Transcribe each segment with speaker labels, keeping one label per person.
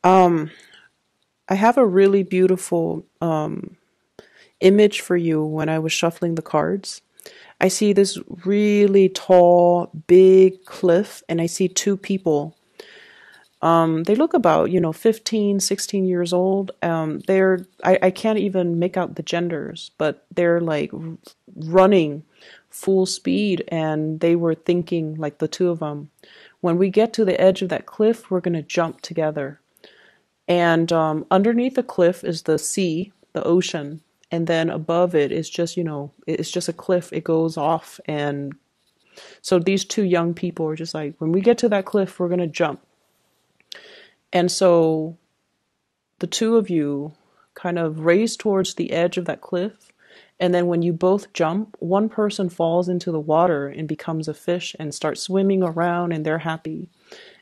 Speaker 1: Um, I have a really beautiful image for you when I was shuffling the cards. I see this really tall, big cliff, and I see two people. They look about, 15, 16 years old. I can't even make out the genders, but they're like running full speed, and they were thinking, like the two of them, when we get to the edge of that cliff, we're going to jump together. And underneath the cliff is the sea, the ocean. And then above it is just, it's just a cliff. It goes off. And so these two young people are just like, when we get to that cliff, we're going to jump. And so the two of you kind of race towards the edge of that cliff. And then when you both jump, one person falls into the water and becomes a fish and starts swimming around, and they're happy.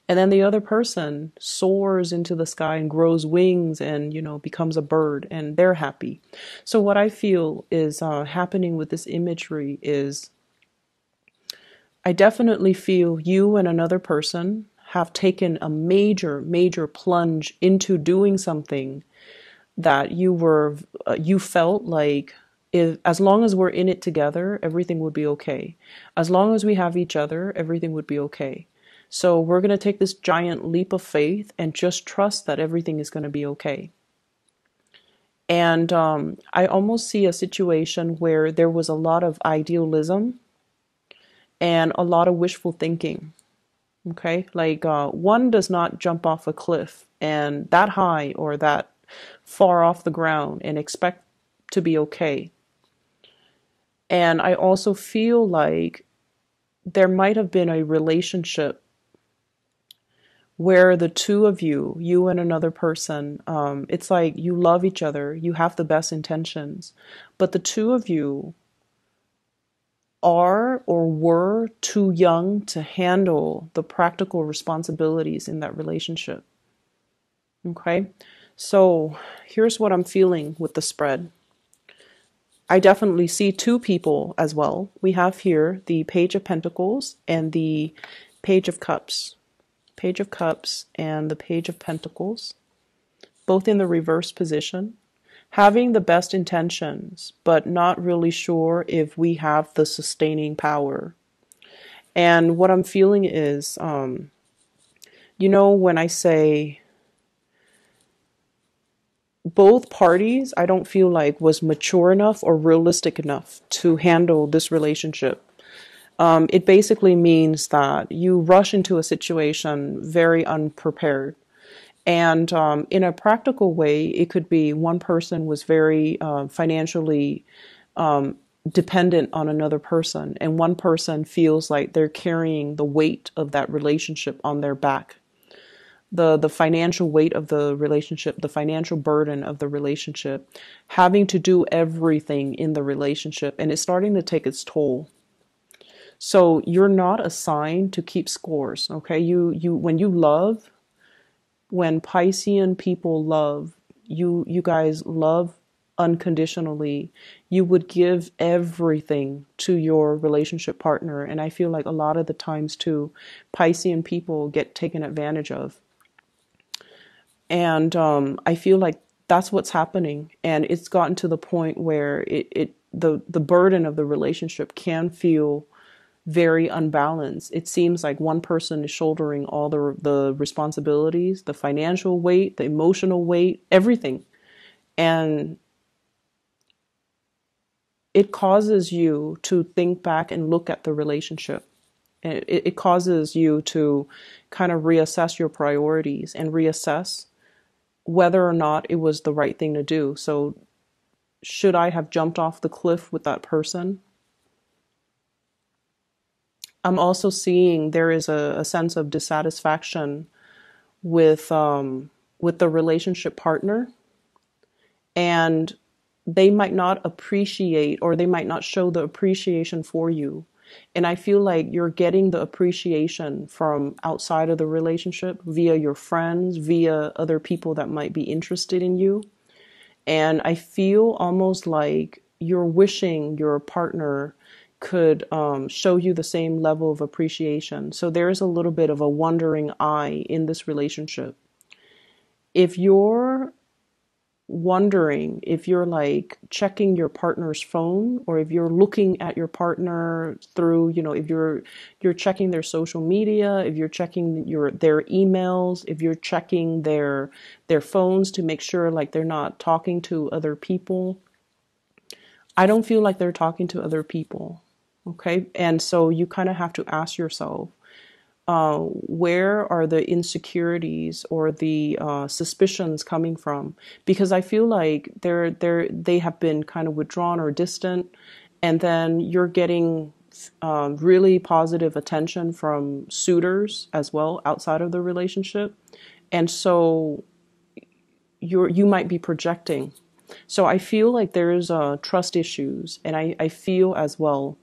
Speaker 1: And then the other person soars into the sky and grows wings and, becomes a bird, and they're happy. So what I feel is happening with this imagery is I definitely feel you and another person have taken a major, major plunge into doing something that you felt like, if, as long as we're in it together, everything would be okay. As long as we have each other, everything would be okay. So we're going to take this giant leap of faith and just trust that everything is going to be okay. And I almost see a situation where there was a lot of idealism and a lot of wishful thinking. Okay, like one does not jump off a cliff and that high or that far off the ground and expect to be okay. And I also feel like there might have been a relationship where the two of you, you and another person, it's like you love each other, you have the best intentions, but the two of you are or were too young to handle the practical responsibilities in that relationship. Okay, so here's what I'm feeling with the spread. I definitely see two people as well. We have here the Page of Pentacles and the Page of Cups. Page of Cups and the Page of Pentacles, both in the reverse position, having the best intentions, but not really sure if we have the sustaining power. And what I'm feeling is, when I say both parties, I don't feel like was mature enough or realistic enough to handle this relationship. It basically means that you rush into a situation very unprepared. And in a practical way, it could be one person was very financially dependent on another person, and one person feels like they're carrying the weight of that relationship on their back. The financial weight of the relationship, the financial burden of the relationship, having to do everything in the relationship, and it's starting to take its toll. So you're not assigned to keep scores, okay? You when you love, when Piscean people love, you guys love unconditionally. You would give everything to your relationship partner, and I feel like a lot of the times too, Piscean people get taken advantage of. And I feel like that's what's happening, and it's gotten to the point where the burden of the relationship can feel very unbalanced. It seems like one person is shouldering all the responsibilities, the financial weight, the emotional weight, everything. And it causes you to think back and look at the relationship. It causes you to kind of reassess your priorities and reassess whether or not it was the right thing to do. So, should I have jumped off the cliff with that person? I'm also seeing there is a sense of dissatisfaction with the relationship partner, and they might not appreciate, or they might not show the appreciation for you. And I feel like you're getting the appreciation from outside of the relationship via your friends, via other people that might be interested in you. And I feel almost like you're wishing your partner could show you the same level of appreciation. So there's a little bit of a wondering eye in this relationship. If you're wondering, if you're like checking your partner's phone, or if you're looking at your partner through, if you're checking their social media, if you're checking their emails, if you're checking their phones to make sure like they're not talking to other people, I don't feel like they're talking to other people. Okay. And so you kind of have to ask yourself, where are the insecurities or the suspicions coming from? Because I feel like they have been kind of withdrawn or distant, and then you're getting really positive attention from suitors as well outside of the relationship, and so you might be projecting. So I feel like there's trust issues, and I feel as well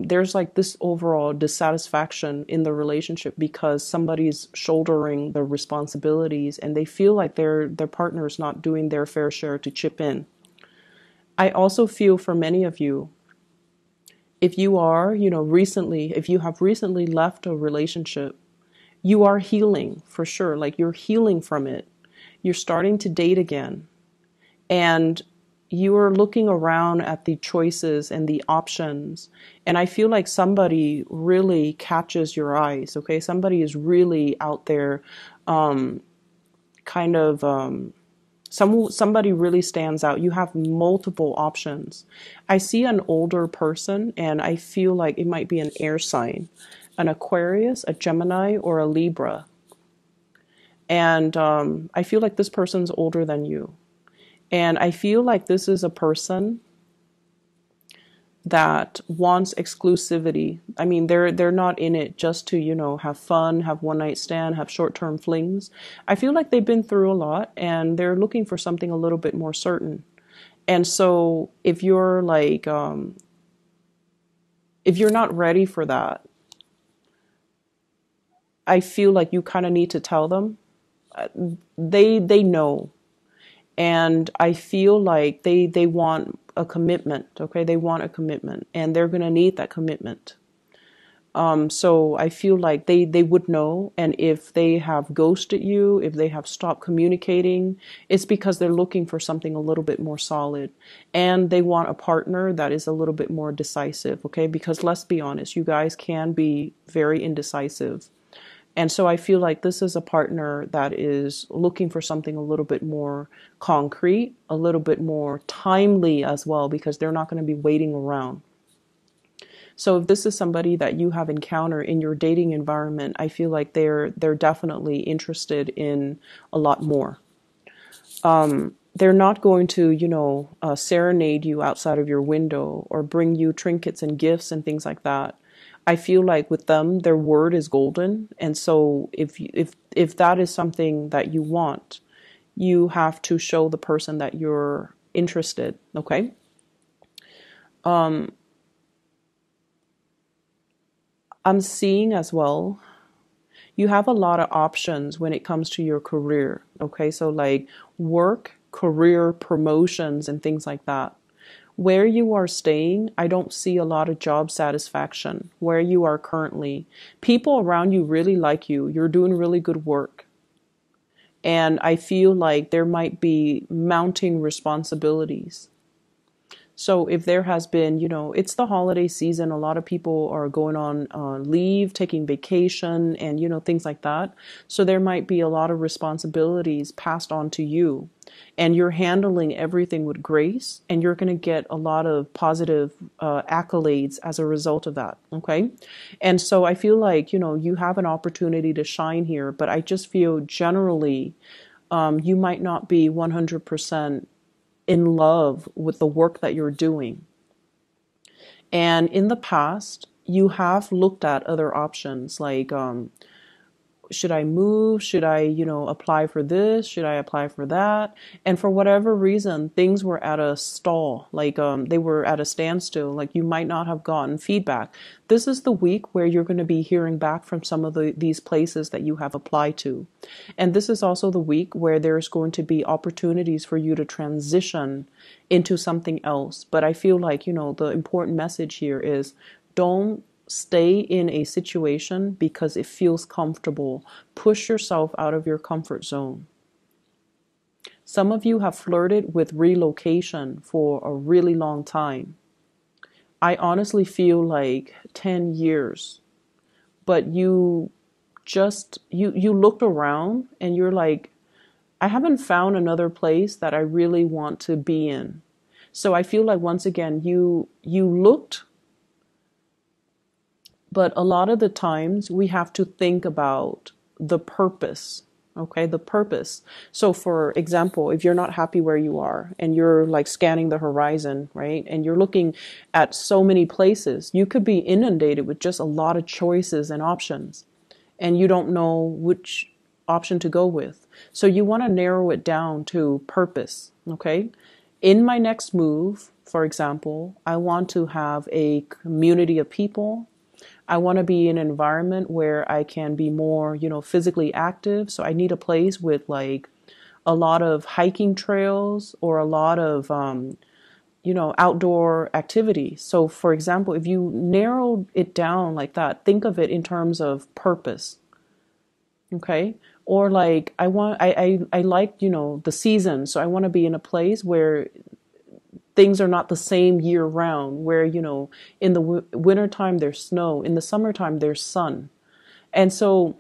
Speaker 1: there's like this overall dissatisfaction in the relationship because somebody's shouldering the responsibilities and they feel like their partner is not doing their fair share to chip in. I also feel for many of you, if you are, if you have recently left a relationship, you are healing for sure. Like you're healing from it. You're starting to date again. And you are looking around at the choices and the options. And I feel like somebody really catches your eyes, okay? Somebody is really out there, kind of, somebody really stands out. You have multiple options. I see an older person, and I feel like it might be an air sign, an Aquarius, a Gemini, or a Libra. And I feel like this person's older than you. And I feel like this is a person that wants exclusivity. I mean, they're not in it just to, have fun, have one night stand, have short-term flings. I feel like they've been through a lot and they're looking for something a little bit more certain. And so if you're like, if you're not ready for that, I feel like you kind of need to tell them. They know. And I feel like they want a commitment, okay? They want a commitment, and they're going to need that commitment. So I feel like they would know, and if they have ghosted you, if they have stopped communicating, it's because they're looking for something a little bit more solid, and they want a partner that is a little bit more decisive, okay? Because let's be honest, you guys can be very indecisive. And so I feel like this is a partner that is looking for something a little bit more concrete, a little bit more timely as well, because they're not going to be waiting around. So if this is somebody that you have encountered in your dating environment, I feel like they're definitely interested in a lot more. They're not going to, serenade you outside of your window or bring you trinkets and gifts and things like that. I feel like with them, their word is golden. And so if that is something that you want, you have to show the person that you're interested. Okay. I'm seeing as well, you have a lot of options when it comes to your career. Okay. So like work, career, promotions, and things like that. Where you are staying, I don't see a lot of job satisfaction. Where you are currently, people around you really like you. You're doing really good work. And I feel like there might be mounting responsibilities. So if there has been, it's the holiday season, a lot of people are going on leave, taking vacation, and, things like that. So there might be a lot of responsibilities passed on to you, and you're handling everything with grace, and you're going to get a lot of positive accolades as a result of that. Okay. And so I feel like, you have an opportunity to shine here, but I just feel generally you might not be 100% in love with the work that you're doing. And in the past, you have looked at other options like, should I move? Should I, apply for this? Should I apply for that? And for whatever reason, things were at a stall, like they were at a standstill, like you might not have gotten feedback. This is the week where you're going to be hearing back from some of these places that you have applied to. And this is also the week where there's going to be opportunities for you to transition into something else. But I feel like, the important message here is don't stay in a situation because it feels comfortable. Push yourself out of your comfort zone. Some of you have flirted with relocation for a really long time. I honestly feel like 10 years, but you looked around and you're like, I haven't found another place that I really want to be in. So I feel like once again, you looked, but a lot of the times we have to think about the purpose. Okay, the purpose. So for example, if you're not happy where you are and you're like scanning the horizon, right? And you're looking at so many places, you could be inundated with just a lot of choices and options, and you don't know which option to go with. So you want to narrow it down to purpose, okay? In my next move, for example, I want to have a community of people. I want to be in an environment where I can be more, physically active. So I need a place with like a lot of hiking trails or a lot of, outdoor activity. So for example, if you narrow it down like that, think of it in terms of purpose. Okay. Or like I like, the season. So I want to be in a place where things are not the same year round, where, in the wintertime there's snow, in the summertime there's sun. And so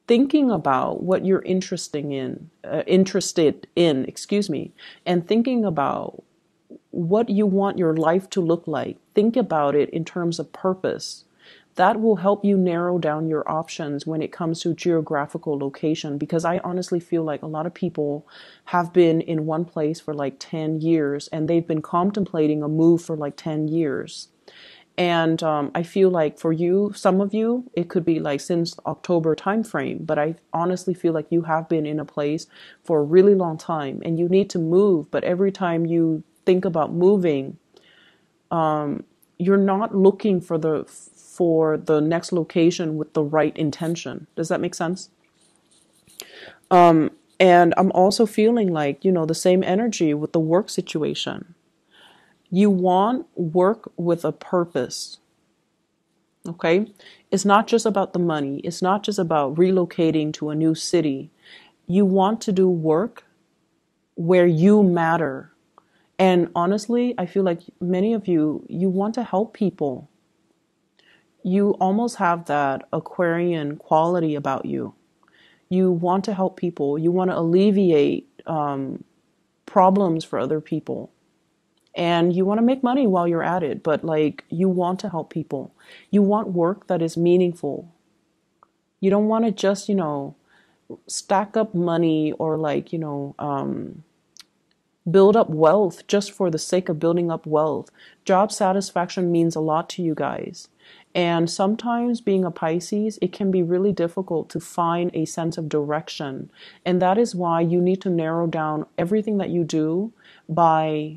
Speaker 1: thinking about what you're interested in, excuse me, and thinking about what you want your life to look like, think about it in terms of purpose. That will help you narrow down your options when it comes to geographical location, because I honestly feel like a lot of people have been in one place for like 10 years and they've been contemplating a move for like 10 years. And I feel like for you, some of you, it could be like since October timeframe, but I honestly feel like you have been in a place for a really long time and you need to move. But every time you think about moving, you're not looking for the next location with the right intention. Does that make sense? And I'm also feeling like, the same energy with the work situation. You want work with a purpose. Okay? It's not just about the money. It's not just about relocating to a new city. You want to do work where you matter. And honestly, I feel like many of you want to help people. You almost have that Aquarian quality about you. You want to help people. You want to alleviate problems for other people. And you want to make money while you're at it, but like you want to help people. You want work that is meaningful. You don't want to just, stack up money or like, build up wealth just for the sake of building up wealth. Job satisfaction means a lot to you guys. And sometimes being a Pisces, it can be really difficult to find a sense of direction. And that is why you need to narrow down everything that you do by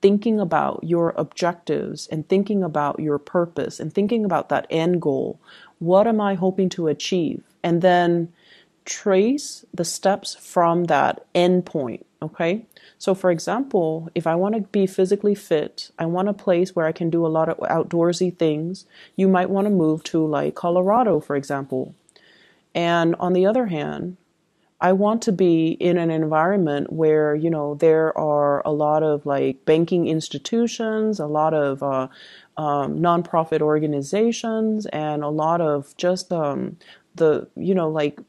Speaker 1: thinking about your objectives and thinking about your purpose and thinking about that end goal. What am I hoping to achieve? And then trace the steps from that end point. Okay. So for example, if I want to be physically fit, I want a place where I can do a lot of outdoorsy things. You might want to move to like Colorado, for example. And on the other hand, I want to be in an environment where, there are a lot of like banking institutions, a lot of nonprofit organizations, and a lot of just like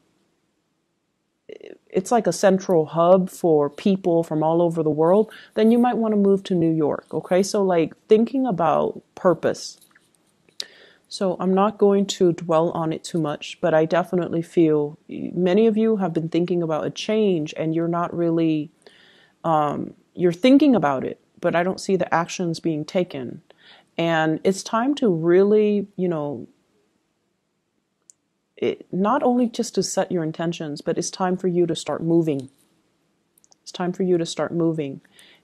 Speaker 1: it's like a central hub for people from all over the world. Then you might want to move to New York. Okay. So like thinking about purpose. So I'm not going to dwell on it too much, but I definitely feel many of you have been thinking about a change and you're not really, you're thinking about it, but I don't see the actions being taken. And it's time to really, not only just to set your intentions, but it's time for you to start moving. It's time for you to start moving.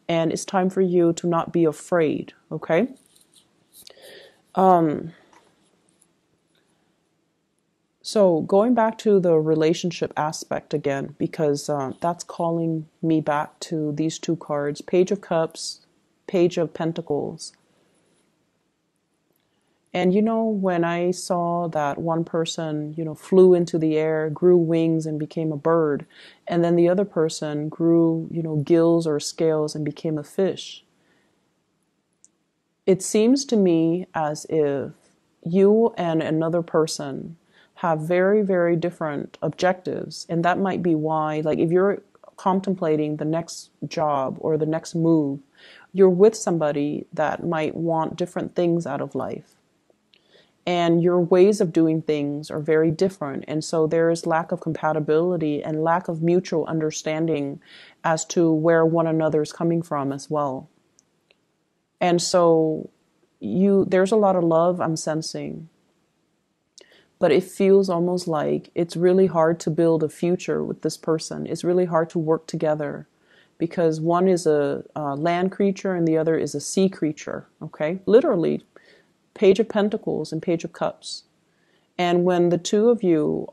Speaker 1: And it's time for you to not be afraid, okay? So going back to the relationship aspect again, because that's calling me back to these two cards, Page of Cups, Page of Pentacles. And when I saw that one person, flew into the air, grew wings and became a bird, and then the other person grew, gills or scales and became a fish, it seems to me as if you and another person have very, very different objectives. And that might be why, like, if you're contemplating the next job or the next move, you're with somebody that might want different things out of life. And your ways of doing things are very different. And so there is lack of compatibility and lack of mutual understanding as to where one another is coming from as well. And so there's a lot of love I'm sensing, but it feels almost like it's really hard to build a future with this person. It's really hard to work together because one is a land creature and the other is a sea creature. Okay, literally, Page of Pentacles and Page of Cups. And when the two of you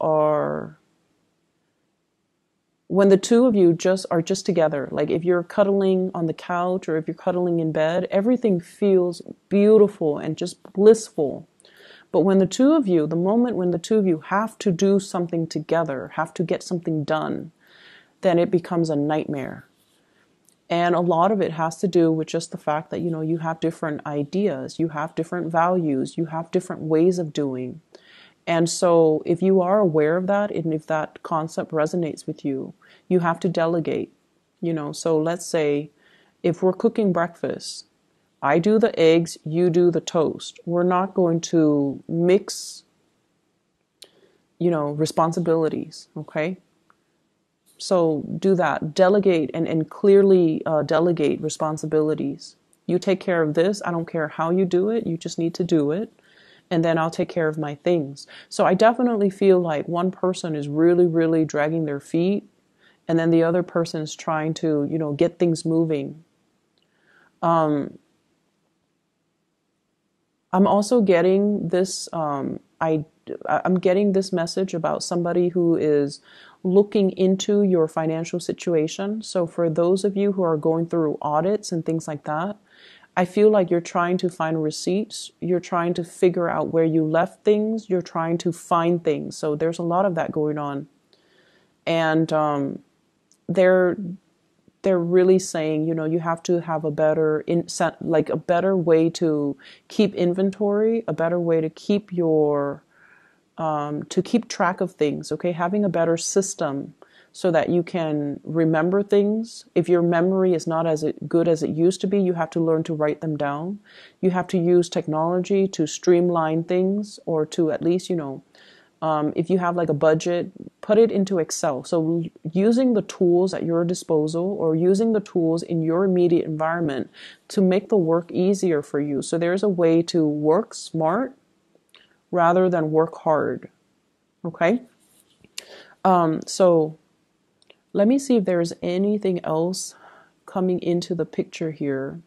Speaker 1: just are just together, like if you're cuddling on the couch or if you're cuddling in bed, everything feels beautiful and just blissful. But when the moment when the two of you have to do something together, have to get something done, then it becomes a nightmare. And a lot of it has to do with just the fact that, you have different ideas, you have different values, you have different ways of doing. And so if you are aware of that, and if that concept resonates with you, you have to delegate, So let's say if we're cooking breakfast, I do the eggs, you do the toast. We're not going to mix, responsibilities, okay? So do that. Delegate and clearly delegate responsibilities. You take care of this. I don't care how you do it. You just need to do it. And then I'll take care of my things. So I definitely feel like one person is really, really dragging their feet. And then the other person is trying to, get things moving. I'm also getting this, I'm getting this message about somebody who is looking into your financial situation. So for those of you who are going through audits and things like that, I feel like you're trying to find receipts. You're trying to figure out where you left things. You're trying to find things. So there's a lot of that going on. And they're really saying, you have to have a better a better way to keep inventory, a better way to keep to keep track of things. Okay, having a better system so that you can remember things. If your memory is not as good as it used to be, you have to learn to write them down. You have to use technology to streamline things, or to at least, if you have like a budget, put it into Excel. So using the tools at your disposal, or using the tools in your immediate environment to make the work easier for you. So there's a way to work smart rather than work hard. Okay? So let me see if there's anything else coming into the picture here.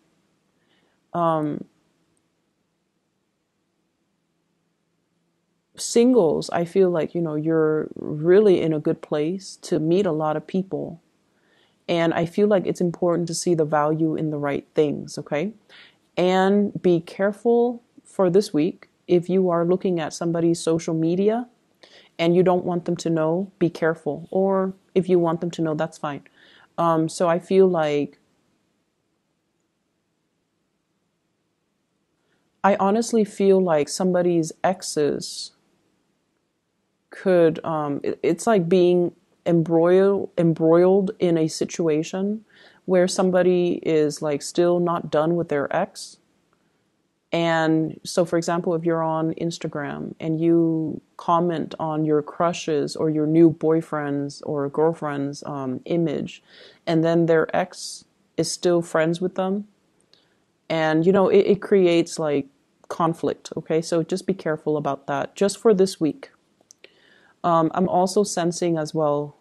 Speaker 1: Singles, I feel like, you're really in a good place to meet a lot of people. And I feel like it's important to see the value in the right things, okay? And be careful for this week. If you are looking at somebody's social media and you don't want them to know, be careful. Or if you want them to know, that's fine. So I feel like, I honestly feel like somebody's exes could, it's like being embroiled in a situation where somebody is like still not done with their ex. And so, for example, if you're on Instagram and you comment on your crushes or your new boyfriend's or girlfriend's image, and then their ex is still friends with them, and, it creates like conflict. Okay, so just be careful about that just for this week. I'm also sensing as well,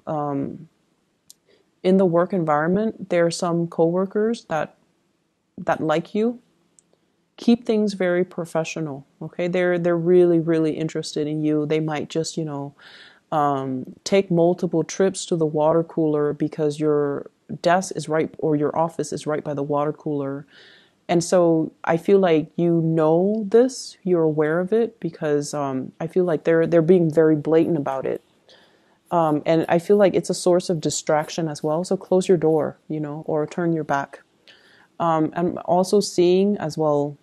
Speaker 1: in the work environment, there are some coworkers that like you. Keep things very professional. Okay, they're really, really interested in you. They might just, take multiple trips to the water cooler because your desk is right, or your office is right by the water cooler. And so I feel like you know this, you're aware of it, because I feel like they're being very blatant about it. And I feel like it's a source of distraction as well. So close your door, you know, or turn your back. I'm also seeing as well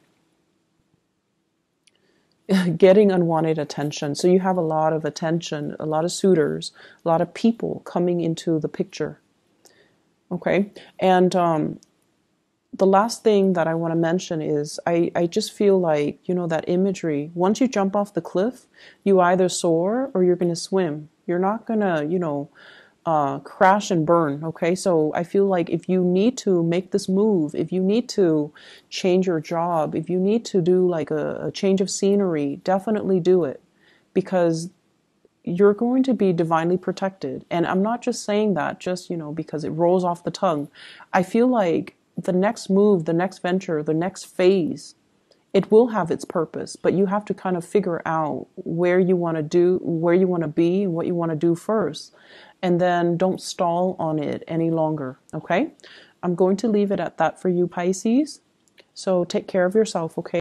Speaker 1: getting unwanted attention. So you have a lot of attention, a lot of suitors, a lot of people coming into the picture. Okay. And the last thing that I want to mention is I just feel like, you know, that imagery, once you jump off the cliff, you either soar or you're going to swim. You're not going to, you know, crash and burn. Okay. So I feel like if you need to make this move, if you need to change your job, if you need to do like a change of scenery, definitely do it, because you're going to be divinely protected. And I'm not just saying that just, you know, because it rolls off the tongue. I feel like the next move, the next venture, the next phase, it will have its purpose, but you have to kind of figure out where you want to do, where you want to be, and what you want to do first. And then don't stall on it any longer. Okay. I'm going to leave it at that for you, Pisces. So take care of yourself. Okay.